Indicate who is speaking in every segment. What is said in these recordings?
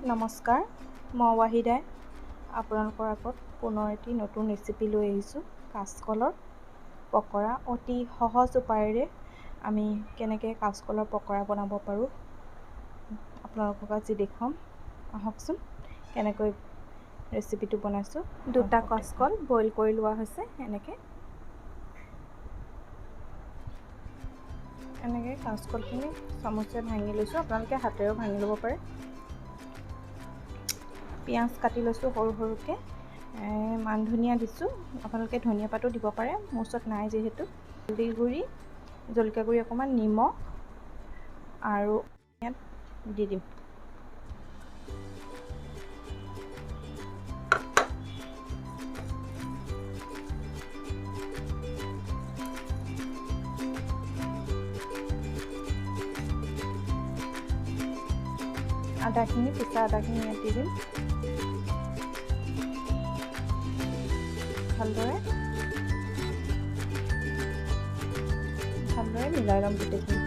Speaker 1: নমস্কাৰ, মই ৱাহিদাই আপোনালোকৰ আগত পুনৰ এটি নতুন ৰেচিপি লৈ আহিছোঁ। কাচকলৰ পকৰা অতি সহজ উপায়েৰে আমি কেনেকৈ কাচকলৰ পকৰা বনাব পাৰোঁ আপোনালোকক আজি দেখুৱাম। আহকচোন কেনেকৈ ৰেচিপিটো বনাইছোঁ। দুটা কাচকল বইল কৰি লোৱা হৈছে। এনেকৈ কাচকলখিনি চামুচে ভাঙি লৈছোঁ। আপোনালোকে হাতেৰেও ভাঙি ল'ব পাৰে। পিঁয়াজ কাটি লৈছোঁ সৰু সৰুকৈ। মান ধনিয়া দিছোঁ, আপোনালোকে ধনিয়া পাতো দিব পাৰে, মোৰ ওচৰত নাই যিহেতু। হালধি গুড়ি, জলকীয়া গুড়ি অকণমান, নিমখ আৰু ইয়াত দি দিম। আদাখিনি, পিছা আদাখিনি ইয়াত দি দিম। ভালদৰে মিলাই ল'ম গোটেইখিনি।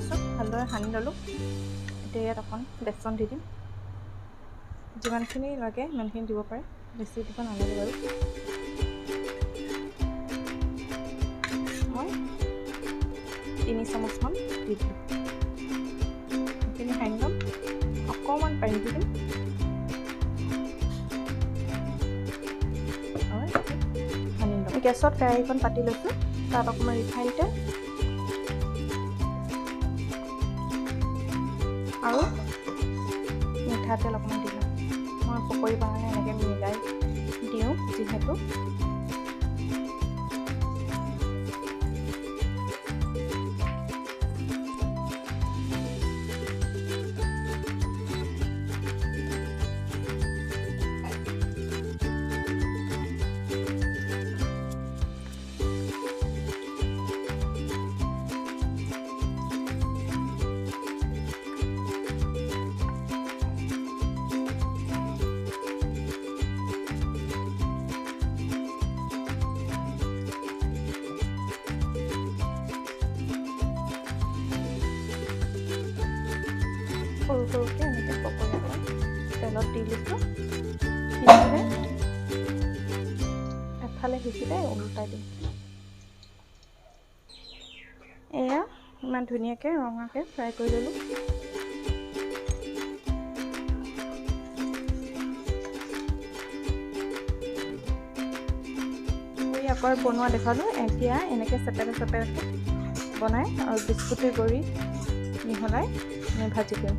Speaker 1: চব ভালদৰে সানি ল'লোঁ। এতিয়া ইয়াত অকণ বেচন দি দিম। যিমানখিনি লাগে সিমানখিনি দিব পাৰে, বেছি দিব নালাগে বাৰু। মই 3 চামুচমান দি দিলোঁ। সেইখিনি সানি ল'ম। অকণমান পানী দি দিম। গেছত কেৰাহীখন পাতি লৈছোঁ, তাত অকণমান ৰিফাইন তেল আৰু মিঠাতেল অকণমান দি ল'ম। মই পকৰি বনালে এনেকৈ মিলাই দিওঁ যিহেতু। সৰু সৰুকৈ এনেকৈ পকৰিটো তেলত দি লৈছোঁ। সিজিলে এফালে সিজিলে ওলটাই দিম। এয়া ইমান ধুনীয়াকৈ ৰঙাকৈ ফ্ৰাই কৰি ল'লোঁ। আকৌ বনোৱা দেখালোঁ। এতিয়া এনেকৈ চেপেটাকৈ বনাই আৰু বিস্কুটে গুড়ি মিহলাই আমি ভাজি দিম।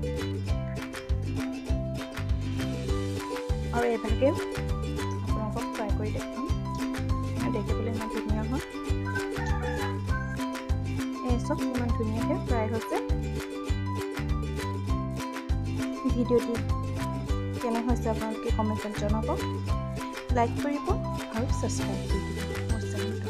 Speaker 1: আৰু এইভাগে আপোনালোকক ফ্ৰাই কৰি দেখুৱাম। দেখিবলৈ ইমান ধুনীয়া হয়। এই চব ইমান ধুনীয়াকৈ ফ্ৰাই হৈছে। ভিডিঅ'টি কেনে হৈছে আপোনালোকে কমেণ্টত জনাব, লাইক কৰিব আৰু ছাবস্ক্ৰাইব কৰি দিব মোৰ চেনেলটো।